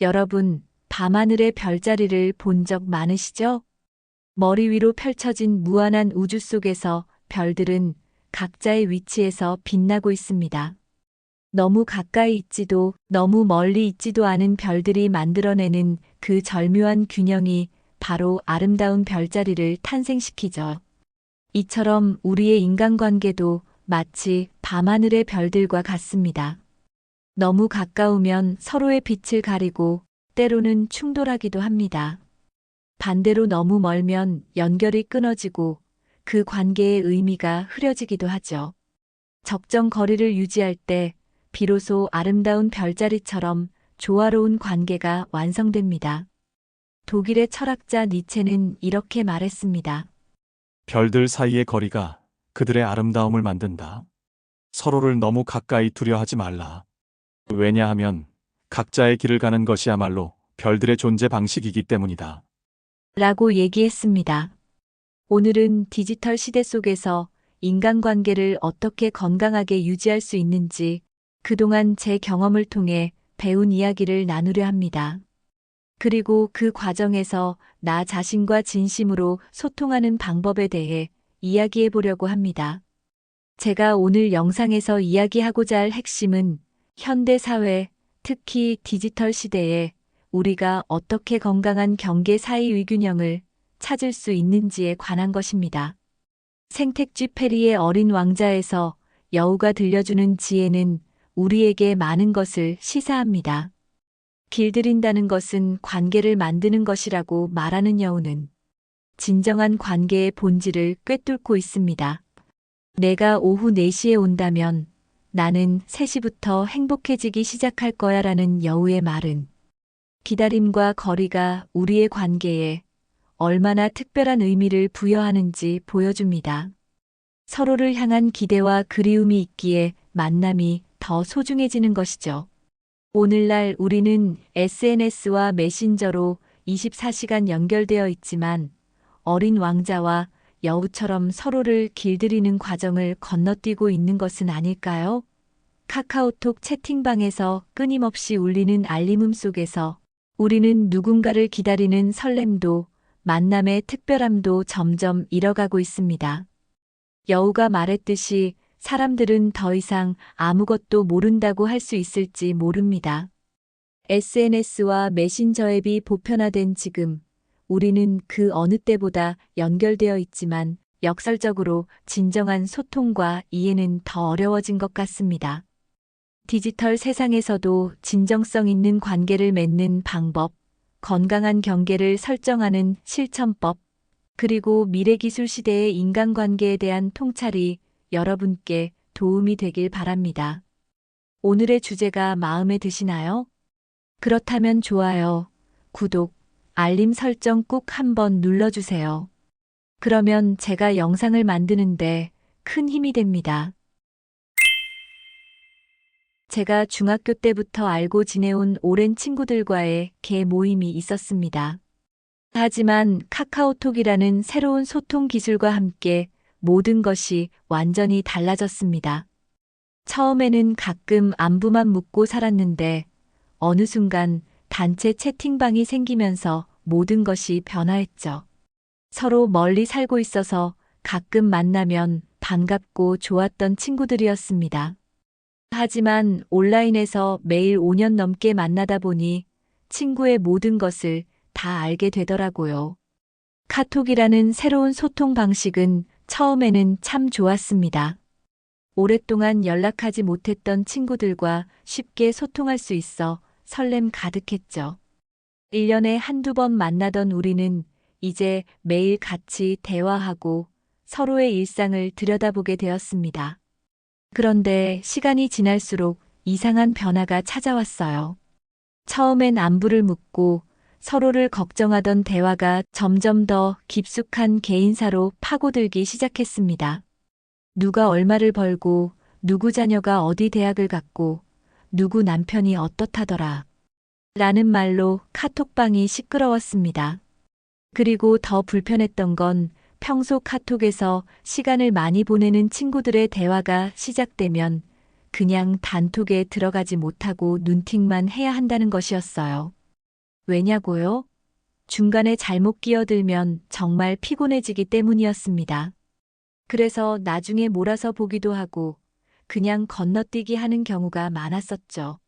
여러분, 밤하늘의 별자리를 본 적 많으시죠? 머리 위로 펼쳐진 무한한 우주 속에서 별들은 각자의 위치에서 빛나고 있습니다. 너무 가까이 있지도 너무 멀리 있지도 않은 별들이 만들어내는 그 절묘한 균형이 바로 아름다운 별자리를 탄생시키죠. 이처럼 우리의 인간관계도 마치 밤하늘의 별들과 같습니다. 너무 가까우면 서로의 빛을 가리고 때로는 충돌하기도 합니다. 반대로 너무 멀면 연결이 끊어지고 그 관계의 의미가 흐려지기도 하죠. 적정 거리를 유지할 때 비로소 아름다운 별자리처럼 조화로운 관계가 완성됩니다. 독일의 철학자 니체는 이렇게 말했습니다. 별들 사이의 거리가 그들의 아름다움을 만든다. 서로를 너무 가까이 두려 하지 말라. 왜냐하면 각자의 길을 가는 것이야말로 별들의 존재 방식이기 때문이다. 라고 얘기했습니다. 오늘은 디지털 시대 속에서 인간관계를 어떻게 건강하게 유지할 수 있는지 그동안 제 경험을 통해 배운 이야기를 나누려 합니다. 그리고 그 과정에서 나 자신과 진심으로 소통하는 방법에 대해 이야기해 보려고 합니다. 제가 오늘 영상에서 이야기하고자 할 핵심은 현대 사회, 특히 디지털 시대에 우리가 어떻게 건강한 경계 사이의 균형을 찾을 수 있는지에 관한 것입니다. 생텍쥐페리의 어린 왕자에서 여우가 들려주는 지혜는 우리에게 많은 것을 시사합니다. 길들인다는 것은 관계를 만드는 것이라고 말하는 여우는 진정한 관계의 본질을 꿰뚫고 있습니다. 내가 오후 4시에 온다면 나는 3시부터 행복해지기 시작할 거야 라는 여우의 말은 기다림과 거리가 우리의 관계에 얼마나 특별한 의미를 부여하는지 보여줍니다. 서로를 향한 기대와 그리움이 있기에 만남이 더 소중해지는 것이죠. 오늘날 우리는 SNS와 메신저로 24시간 연결되어 있지만 어린 왕자와 여우처럼 서로를 길들이는 과정을 건너뛰고 있는 것은 아닐까요? 카카오톡 채팅방에서 끊임없이 울리는 알림음 속에서 우리는 누군가를 기다리는 설렘도 만남의 특별함도 점점 잃어가고 있습니다. 여우가 말했듯이 사람들은 더 이상 아무것도 모른다고 할 수 있을지 모릅니다. SNS와 메신저 앱이 보편화된 지금 우리는 그 어느 때보다 연결되어 있지만 역설적으로 진정한 소통과 이해는 더 어려워진 것 같습니다. 디지털 세상에서도 진정성 있는 관계를 맺는 방법, 건강한 경계를 설정하는 실천법, 그리고 미래기술 시대의 인간관계에 대한 통찰이 여러분께 도움이 되길 바랍니다. 오늘의 주제가 마음에 드시나요? 그렇다면 좋아요, 구독, 알림 설정 꼭 한번 눌러주세요. 그러면 제가 영상을 만드는데 큰 힘이 됩니다. 제가 중학교 때부터 알고 지내온 오랜 친구들과의 개 모임이 있었습니다. 하지만 카카오톡이라는 새로운 소통 기술과 함께 모든 것이 완전히 달라졌습니다. 처음에는 가끔 안부만 묻고 살았는데 어느 순간 단체 채팅방이 생기면서 모든 것이 변화했죠. 서로 멀리 살고 있어서 가끔 만나면 반갑고 좋았던 친구들이었습니다. 하지만 온라인에서 매일 5년 넘게 만나다 보니 친구의 모든 것을 다 알게 되더라고요. 카톡이라는 새로운 소통 방식은 처음에는 참 좋았습니다. 오랫동안 연락하지 못했던 친구들과 쉽게 소통할 수 있어 설렘 가득했죠. 1년에 한두 번 만나던 우리는 이제 매일 같이 대화하고 서로의 일상을 들여다보게 되었습니다. 그런데 시간이 지날수록 이상한 변화가 찾아왔어요. 처음엔 안부를 묻고 서로를 걱정하던 대화가 점점 더 깊숙한 개인사로 파고들기 시작했습니다. 누가 얼마를 벌고, 누구 자녀가 어디 대학을 갔고, 누구 남편이 어떻다더라. 라는 말로 카톡방이 시끄러웠습니다. 그리고 더 불편했던 건 평소 카톡에서 시간을 많이 보내는 친구들의 대화가 시작되면 그냥 단톡에 들어가지 못하고 눈팅만 해야 한다는 것이었어요. 왜냐고요? 중간에 잘못 끼어들면 정말 피곤해지기 때문이었습니다. 그래서 나중에 몰아서 보기도 하고 그냥 건너뛰기 하는 경우가 많았었죠.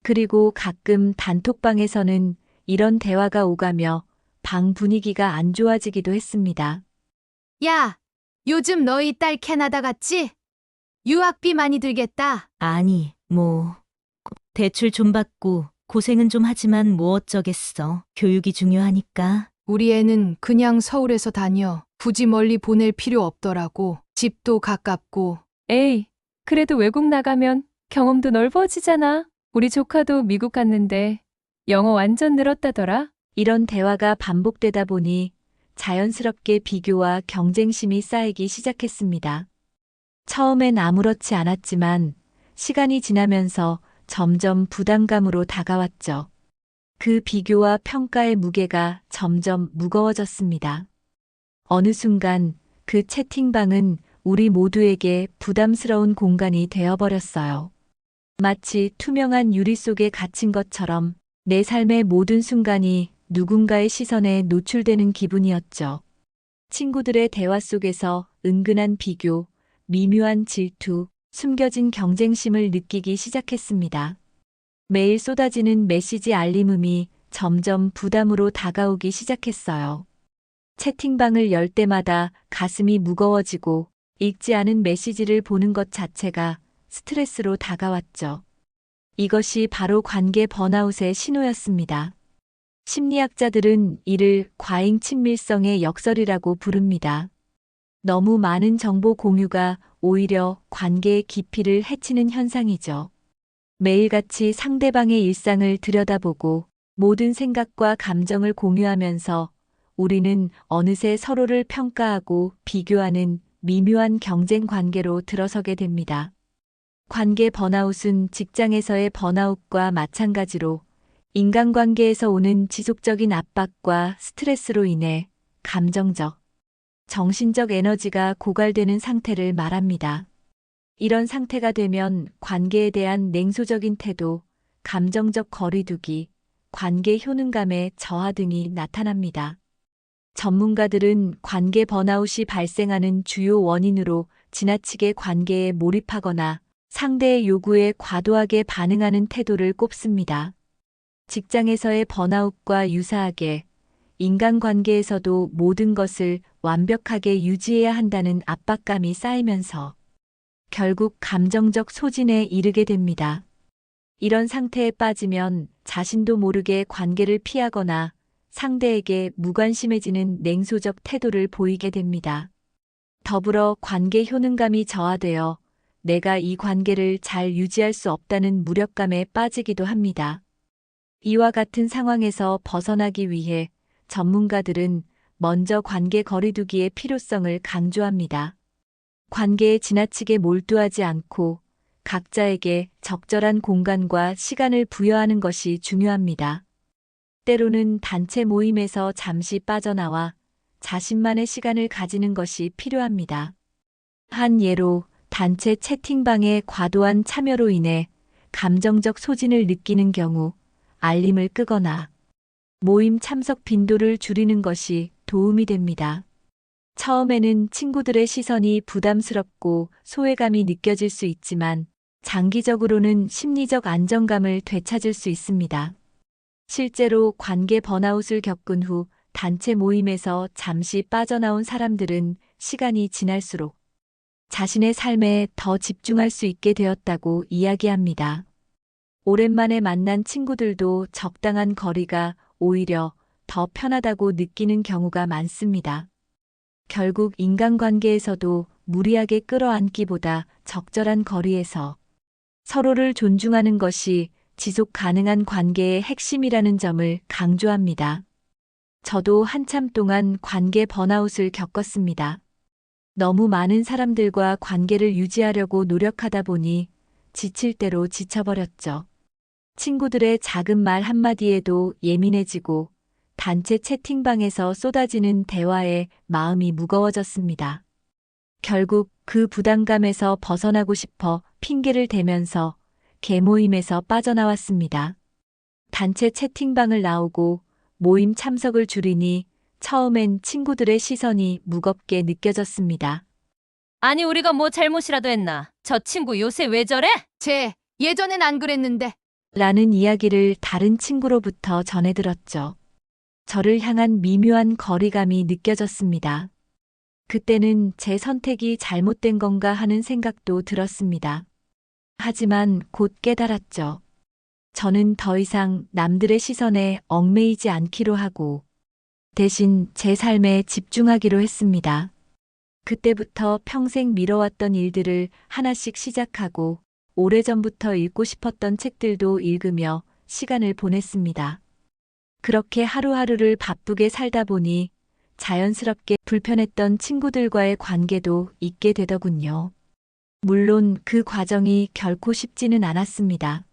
그리고 가끔 단톡방에서는 이런 대화가 오가며 방 분위기가 안 좋아지기도 했습니다. 야, 요즘 너희 딸 캐나다 갔지? 유학비 많이 들겠다. 아니, 대출 좀 받고 고생은 좀 하지만 뭐 어쩌겠어. 교육이 중요하니까. 우리 애는 그냥 서울에서 다녀. 굳이 멀리 보낼 필요 없더라고. 집도 가깝고. 에이, 그래도 외국 나가면 경험도 넓어지잖아. 우리 조카도 미국 갔는데 영어 완전 늘었다더라. 이런 대화가 반복되다 보니 자연스럽게 비교와 경쟁심이 쌓이기 시작했습니다. 처음엔 아무렇지 않았지만 시간이 지나면서 점점 부담감으로 다가왔죠. 그 비교와 평가의 무게가 점점 무거워졌습니다. 어느 순간 그 채팅방은 우리 모두에게 부담스러운 공간이 되어버렸어요. 마치 투명한 유리 속에 갇힌 것처럼 내 삶의 모든 순간이 누군가의 시선에 노출되는 기분이었죠. 친구들의 대화 속에서 은근한 비교, 미묘한 질투, 숨겨진 경쟁심을 느끼기 시작했습니다. 매일 쏟아지는 메시지 알림음이 점점 부담으로 다가오기 시작했어요. 채팅방을 열 때마다 가슴이 무거워지고 읽지 않은 메시지를 보는 것 자체가 스트레스로 다가왔죠. 이것이 바로 관계 번아웃의 신호였습니다. 심리학자들은 이를 과잉 친밀성의 역설이라고 부릅니다. 너무 많은 정보 공유가 오히려 관계의 깊이를 해치는 현상이죠. 매일같이 상대방의 일상을 들여다보고 모든 생각과 감정을 공유하면서 우리는 어느새 서로를 평가하고 비교하는 미묘한 경쟁 관계로 들어서게 됩니다. 관계 번아웃은 직장에서의 번아웃과 마찬가지로 인간관계에서 오는 지속적인 압박과 스트레스로 인해 감정적, 정신적 에너지가 고갈되는 상태를 말합니다. 이런 상태가 되면 관계에 대한 냉소적인 태도, 감정적 거리두기, 관계 효능감의 저하 등이 나타납니다. 전문가들은 관계 번아웃이 발생하는 주요 원인으로 지나치게 관계에 몰입하거나 상대의 요구에 과도하게 반응하는 태도를 꼽습니다. 직장에서의 번아웃과 유사하게 인간관계에서도 모든 것을 완벽하게 유지해야 한다는 압박감이 쌓이면서 결국 감정적 소진에 이르게 됩니다. 이런 상태에 빠지면 자신도 모르게 관계를 피하거나 상대에게 무관심해지는 냉소적 태도를 보이게 됩니다. 더불어 관계 효능감이 저하되어 내가 이 관계를 잘 유지할 수 없다는 무력감에 빠지기도 합니다. 이와 같은 상황에서 벗어나기 위해 전문가들은 먼저 관계 거리두기의 필요성을 강조합니다. 관계에 지나치게 몰두하지 않고 각자에게 적절한 공간과 시간을 부여하는 것이 중요합니다. 때로는 단체 모임에서 잠시 빠져나와 자신만의 시간을 가지는 것이 필요합니다. 한 예로 단체 채팅방의 과도한 참여로 인해 감정적 소진을 느끼는 경우 알림을 끄거나 모임 참석 빈도를 줄이는 것이 도움이 됩니다. 처음에는 친구들의 시선이 부담스럽고 소외감이 느껴질 수 있지만 장기적으로는 심리적 안정감을 되찾을 수 있습니다. 실제로 관계 번아웃을 겪은 후 단체 모임에서 잠시 빠져나온 사람들은 시간이 지날수록 자신의 삶에 더 집중할 수 있게 되었다고 이야기합니다. 오랜만에 만난 친구들도 적당한 거리가 오히려 더 편하다고 느끼는 경우가 많습니다. 결국 인간관계에서도 무리하게 끌어안기보다 적절한 거리에서 서로를 존중하는 것이 지속 가능한 관계의 핵심이라는 점을 강조합니다. 저도 한참 동안 관계 번아웃을 겪었습니다. 너무 많은 사람들과 관계를 유지하려고 노력하다 보니 지칠 대로 지쳐버렸죠. 친구들의 작은 말 한마디에도 예민해지고 단체 채팅방에서 쏟아지는 대화에 마음이 무거워졌습니다. 결국 그 부담감에서 벗어나고 싶어 핑계를 대면서 개모임에서 빠져나왔습니다. 단체 채팅방을 나오고 모임 참석을 줄이니 처음엔 친구들의 시선이 무겁게 느껴졌습니다. 아니, 우리가 뭐 잘못이라도 했나? 저 친구 요새 왜 저래? 예전엔 안 그랬는데. 라는 이야기를 다른 친구로부터 전해 들었죠. 저를 향한 미묘한 거리감이 느껴졌습니다. 그때는 제 선택이 잘못된 건가 하는 생각도 들었습니다. 하지만 곧 깨달았죠. 저는 더 이상 남들의 시선에 얽매이지 않기로 하고 대신 제 삶에 집중하기로 했습니다. 그때부터 평생 미뤄왔던 일들을 하나씩 시작하고 오래전부터 읽고 싶었던 책들도 읽으며 시간을 보냈습니다. 그렇게 하루하루를 바쁘게 살다 보니 자연스럽게 불편했던 친구들과의 관계도 잊게 되더군요. 물론 그 과정이 결코 쉽지는 않았습니다.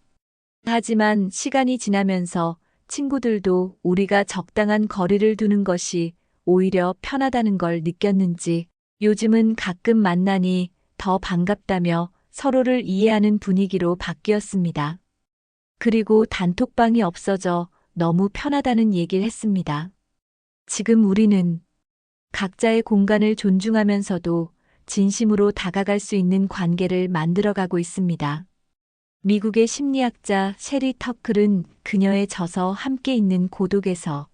하지만 시간이 지나면서 친구들도 우리가 적당한 거리를 두는 것이 오히려 편하다는 걸 느꼈는지 요즘은 가끔 만나니 더 반갑다며 서로를 이해하는 분위기로 바뀌었습니다. 그리고 단톡방이 없어져 너무 편하다는 얘기를 했습니다. 지금 우리는 각자의 공간을 존중하면서도 진심으로 다가갈 수 있는 관계를 만들어가고 있습니다. 미국의 심리학자 셰리 터클은 그녀의 저서 함께 있는 고독에서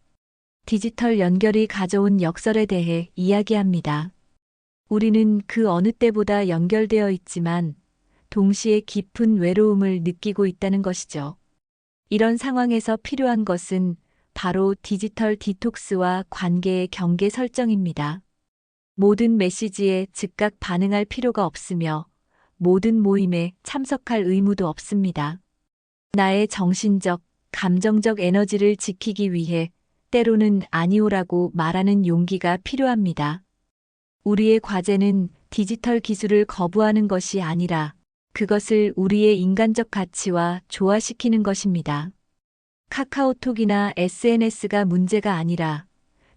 디지털 연결이 가져온 역설에 대해 이야기합니다. 우리는 그 어느 때보다 연결되어 있지만 동시에 깊은 외로움을 느끼고 있다는 것이죠. 이런 상황에서 필요한 것은 바로 디지털 디톡스와 관계의 경계 설정입니다. 모든 메시지에 즉각 반응할 필요가 없으며 모든 모임에 참석할 의무도 없습니다. 나의 정신적, 감정적 에너지를 지키기 위해 때로는 아니오라고 말하는 용기가 필요합니다. 우리의 과제는 디지털 기술을 거부하는 것이 아니라 그것을 우리의 인간적 가치와 조화시키는 것입니다. 카카오톡이나 SNS가 문제가 아니라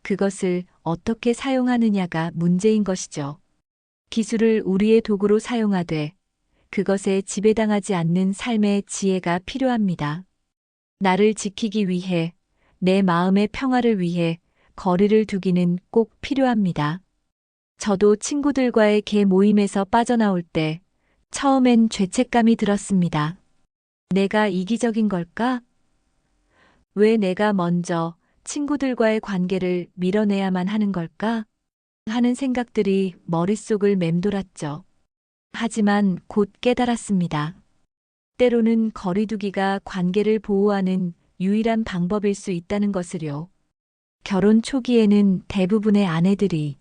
그것을 어떻게 사용하느냐가 문제인 것이죠. 기술을 우리의 도구로 사용하되 그것에 지배당하지 않는 삶의 지혜가 필요합니다. 나를 지키기 위해, 내 마음의 평화를 위해 거리를 두기는 꼭 필요합니다. 저도 친구들과의 개 모임에서 빠져나올 때 처음엔 죄책감이 들었습니다. 내가 이기적인 걸까? 왜 내가 먼저 친구들과의 관계를 밀어내야만 하는 걸까? 하는 생각들이 머릿속을 맴돌았죠. 하지만 곧 깨달았습니다. 때로는 거리두기가 관계를 보호하는 유일한 방법일 수 있다는 것을요. 결혼 초기에는 대부분의 아내들이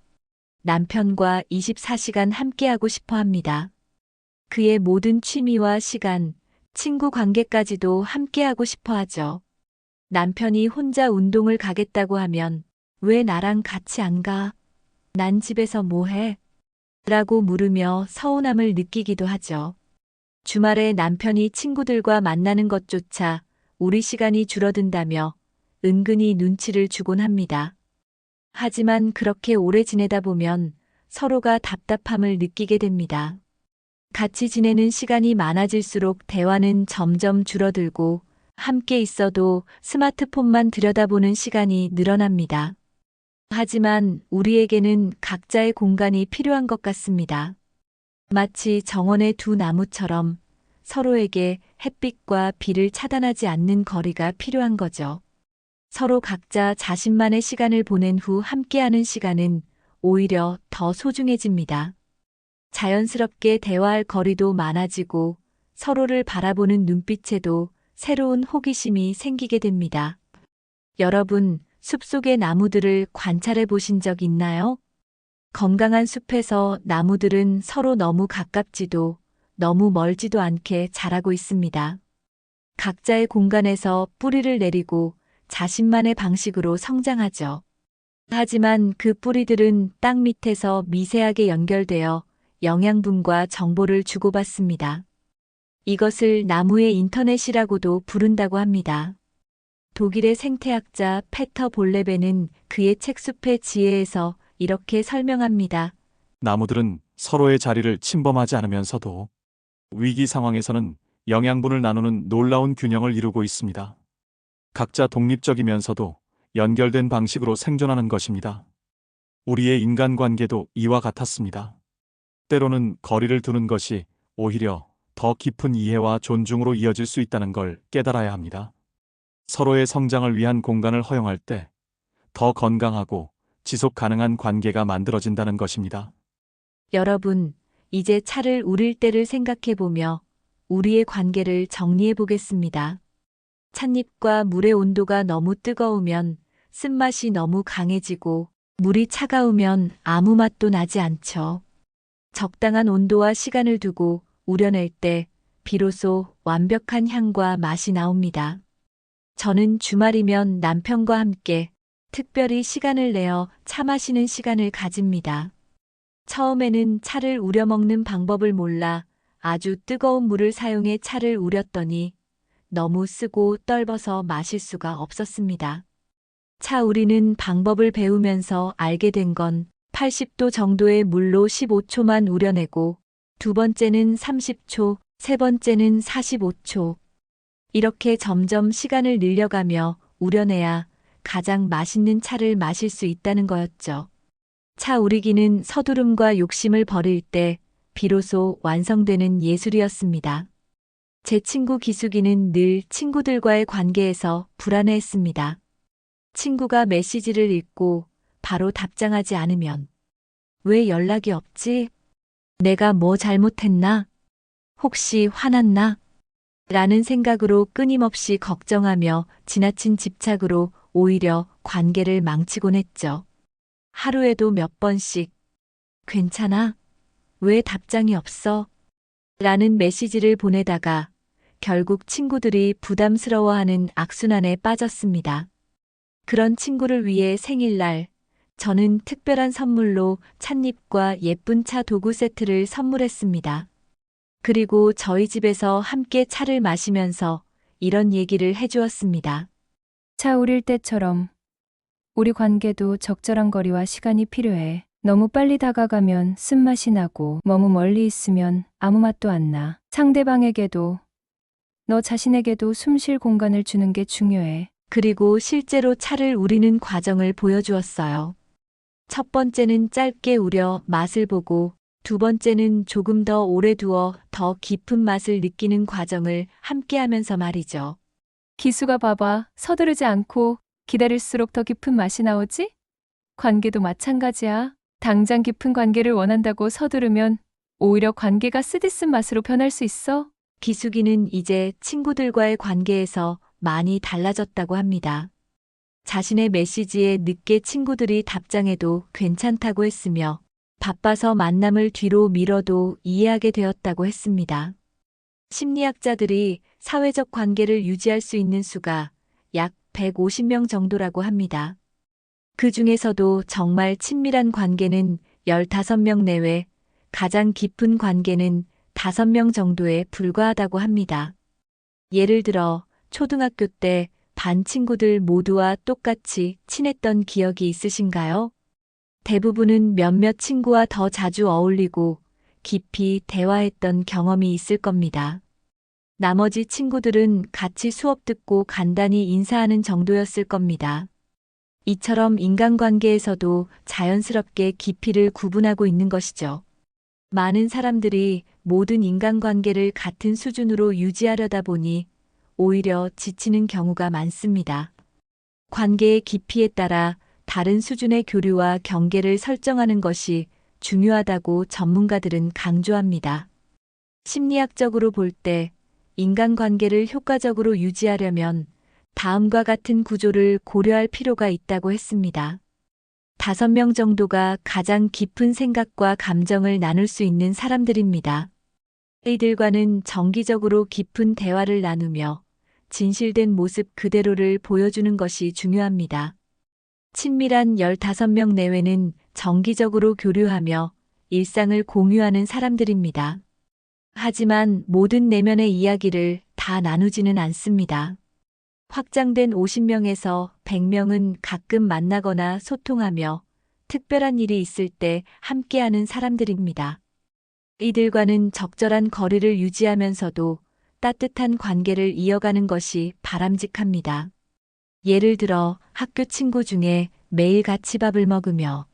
남편과 24시간 함께하고 싶어 합니다. 그의 모든 취미와 시간, 친구 관계까지도 함께하고 싶어 하죠. 남편이 혼자 운동을 가겠다고 하면 왜 나랑 같이 안 가? 난 집에서 뭐 해? 라고 물으며 서운함을 느끼기도 하죠. 주말에 남편이 친구들과 만나는 것조차 우리 시간이 줄어든다며 은근히 눈치를 주곤 합니다. 하지만 그렇게 오래 지내다 보면 서로가 답답함을 느끼게 됩니다. 같이 지내는 시간이 많아질수록 대화는 점점 줄어들고 함께 있어도 스마트폰만 들여다보는 시간이 늘어납니다. 하지만 우리에게는 각자의 공간이 필요한 것 같습니다. 마치 정원의 두 나무처럼 서로에게 햇빛과 비를 차단하지 않는 거리가 필요한 거죠. 서로 각자 자신만의 시간을 보낸 후 함께하는 시간은 오히려 더 소중해집니다. 자연스럽게 대화할 거리도 많아지고 서로를 바라보는 눈빛에도 새로운 호기심이 생기게 됩니다. 여러분, 숲속의 나무들을 관찰해 보신 적 있나요? 건강한 숲에서 나무들은 서로 너무 가깝지도 너무 멀지도 않게 자라고 있습니다. 각자의 공간에서 뿌리를 내리고 자신만의 방식으로 성장하죠. 하지만 그 뿌리들은 땅 밑에서 미세하게 연결되어 영양분과 정보를 주고받습니다. 이것을 나무의 인터넷이라고도 부른다고 합니다. 독일의 생태학자 페터 볼레베는 그의 책 숲의 지혜에서 이렇게 설명합니다. 나무들은 서로의 자리를 침범하지 않으면서도 위기 상황에서는 영양분을 나누는 놀라운 균형을 이루고 있습니다. 각자 독립적이면서도 연결된 방식으로 생존하는 것입니다. 우리의 인간관계도 이와 같았습니다. 때로는 거리를 두는 것이 오히려 더 깊은 이해와 존중으로 이어질 수 있다는 걸 깨달아야 합니다. 서로의 성장을 위한 공간을 허용할 때 더 건강하고 지속 가능한 관계가 만들어진다는 것입니다. 여러분, 이제 차를 우릴 때를 생각해 보며 우리의 관계를 정리해 보겠습니다. 찻잎과 물의 온도가 너무 뜨거우면 쓴맛이 너무 강해지고 물이 차가우면 아무 맛도 나지 않죠. 적당한 온도와 시간을 두고 우려낼 때 비로소 완벽한 향과 맛이 나옵니다. 저는 주말이면 남편과 함께 특별히 시간을 내어 차 마시는 시간을 가집니다. 처음에는 차를 우려 먹는 방법을 몰라 아주 뜨거운 물을 사용해 차를 우렸더니 너무 쓰고 떫어서 마실 수가 없었습니다. 차 우리는 방법을 배우면서 알게 된 건 80도 정도의 물로 15초만 우려내고 두 번째는 30초, 세 번째는 45초. 이렇게 점점 시간을 늘려가며 우려내야 가장 맛있는 차를 마실 수 있다는 거였죠. 차 우리기는 서두름과 욕심을 버릴 때 비로소 완성되는 예술이었습니다. 제 친구 기숙이는 늘 친구들과의 관계에서 불안해했습니다. 친구가 메시지를 읽고 바로 답장하지 않으면 왜 연락이 없지? 내가 뭐 잘못했나? 혹시 화났나? 라는 생각으로 끊임없이 걱정하며 지나친 집착으로 오히려 관계를 망치곤 했죠. 하루에도 몇 번씩 괜찮아? 왜 답장이 없어? 라는 메시지를 보내다가 결국 친구들이 부담스러워하는 악순환에 빠졌습니다. 그런 친구를 위해 생일날 저는 특별한 선물로 찻잎과 예쁜 차 도구 세트를 선물했습니다. 그리고 저희 집에서 함께 차를 마시면서 이런 얘기를 해주었습니다. 차 우릴 때처럼 우리 관계도 적절한 거리와 시간이 필요해. 너무 빨리 다가가면 쓴맛이 나고 너무 멀리 있으면 아무 맛도 안 나. 상대방에게도 너 자신에게도 숨 쉴 공간을 주는 게 중요해. 그리고 실제로 차를 우리는 과정을 보여주었어요. 첫 번째는 짧게 우려 맛을 보고 두 번째는 조금 더 오래 두어 더 깊은 맛을 느끼는 과정을 함께 하면서 말이죠. 기수가 봐봐. 서두르지 않고 기다릴수록 더 깊은 맛이 나오지? 관계도 마찬가지야. 당장 깊은 관계를 원한다고 서두르면 오히려 관계가 쓰디쓴 맛으로 변할 수 있어. 기숙이는 이제 친구들과의 관계에서 많이 달라졌다고 합니다. 자신의 메시지에 늦게 친구들이 답장해도 괜찮다고 했으며 바빠서 만남을 뒤로 미뤄도 이해하게 되었다고 했습니다. 심리학자들이 사회적 관계를 유지할 수 있는 수가 약 150명 정도라고 합니다. 그 중에서도 정말 친밀한 관계는 15명 내외, 가장 깊은 관계는 5명 정도에 불과하다고 합니다. 예를 들어 초등학교 때 반 친구들 모두와 똑같이 친했던 기억이 있으신가요? 대부분은 몇몇 친구와 더 자주 어울리고 깊이 대화했던 경험이 있을 겁니다. 나머지 친구들은 같이 수업 듣고 간단히 인사하는 정도였을 겁니다. 이처럼 인간관계에서도 자연스럽게 깊이를 구분하고 있는 것이죠. 많은 사람들이 모든 인간관계를 같은 수준으로 유지하려다 보니 오히려 지치는 경우가 많습니다. 관계의 깊이에 따라 다른 수준의 교류와 경계를 설정하는 것이 중요하다고 전문가들은 강조합니다. 심리학적으로 볼 때 인간관계를 효과적으로 유지하려면 다음과 같은 구조를 고려할 필요가 있다고 했습니다. 5명 정도가 가장 깊은 생각과 감정을 나눌 수 있는 사람들입니다. 이들과는 정기적으로 깊은 대화를 나누며 진실된 모습 그대로를 보여주는 것이 중요합니다. 친밀한 15명 내외는 정기적으로 교류하며 일상을 공유하는 사람들입니다. 하지만 모든 내면의 이야기를 다 나누지는 않습니다. 확장된 50명에서 100명은 가끔 만나거나 소통하며 특별한 일이 있을 때 함께하는 사람들입니다. 이들과는 적절한 거리를 유지하면서도 따뜻한 관계를 이어가는 것이 바람직합니다. 예를 들어 학교 친구 중에 매일 같이 밥을 먹으며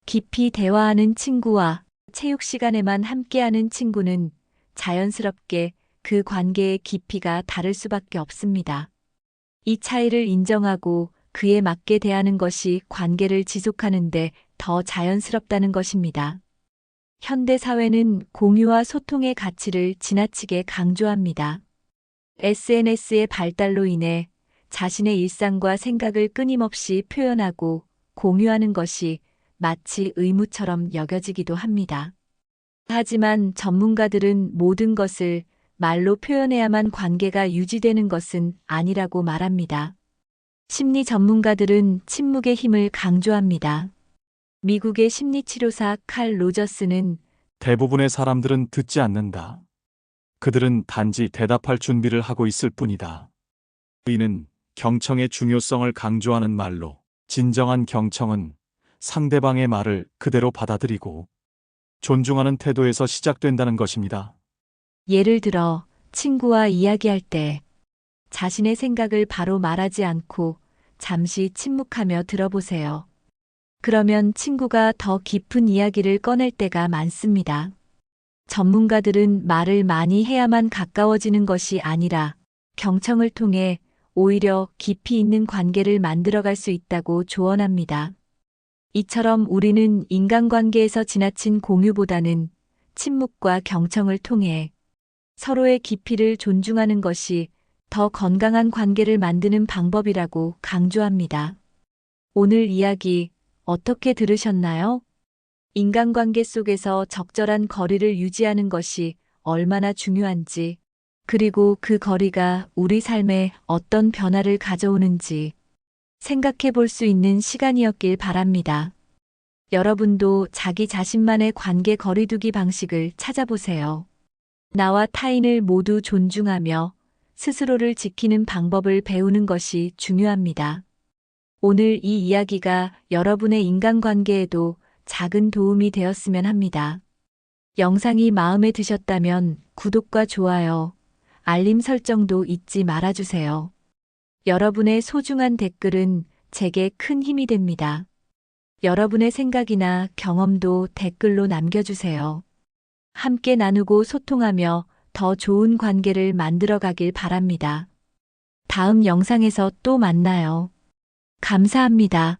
깊이 대화하는 친구와 체육 시간에만 함께하는 친구는 자연스럽게 그 관계의 깊이가 다를 수밖에 없습니다. 이 차이를 인정하고 그에 맞게 대하는 것이 관계를 지속하는데 더 자연스럽다는 것입니다. 현대 사회는 공유와 소통의 가치를 지나치게 강조합니다. SNS의 발달로 인해 자신의 일상과 생각을 끊임없이 표현하고 공유하는 것이 마치 의무처럼 여겨지기도 합니다. 하지만 전문가들은 모든 것을 말로 표현해야만 관계가 유지되는 것은 아니라고 말합니다. 심리 전문가들은 침묵의 힘을 강조합니다. 미국의 심리치료사 칼 로저스는 대부분의 사람들은 듣지 않는다. 그들은 단지 대답할 준비를 하고 있을 뿐이다. 이는 경청의 중요성을 강조하는 말로, 진정한 경청은 상대방의 말을 그대로 받아들이고 존중하는 태도에서 시작된다는 것입니다. 예를 들어 친구와 이야기할 때 자신의 생각을 바로 말하지 않고 잠시 침묵하며 들어보세요. 그러면 친구가 더 깊은 이야기를 꺼낼 때가 많습니다. 전문가들은 말을 많이 해야만 가까워지는 것이 아니라 경청을 통해 오히려 깊이 있는 관계를 만들어갈 수 있다고 조언합니다. 이처럼 우리는 인간관계에서 지나친 공유보다는 침묵과 경청을 통해 서로의 깊이를 존중하는 것이 더 건강한 관계를 만드는 방법이라고 강조합니다. 오늘 이야기 어떻게 들으셨나요? 인간관계 속에서 적절한 거리를 유지하는 것이 얼마나 중요한지, 그리고 그 거리가 우리 삶에 어떤 변화를 가져오는지 생각해 볼 수 있는 시간이었길 바랍니다. 여러분도 자기 자신만의 관계 거리두기 방식을 찾아보세요. 나와 타인을 모두 존중하며 스스로를 지키는 방법을 배우는 것이 중요합니다. 오늘 이 이야기가 여러분의 인간관계에도 작은 도움이 되었으면 합니다. 영상이 마음에 드셨다면 구독과 좋아요, 알림 설정도 잊지 말아주세요. 여러분의 소중한 댓글은 제게 큰 힘이 됩니다. 여러분의 생각이나 경험도 댓글로 남겨주세요. 함께 나누고 소통하며 더 좋은 관계를 만들어 가길 바랍니다. 다음 영상에서 또 만나요. 감사합니다.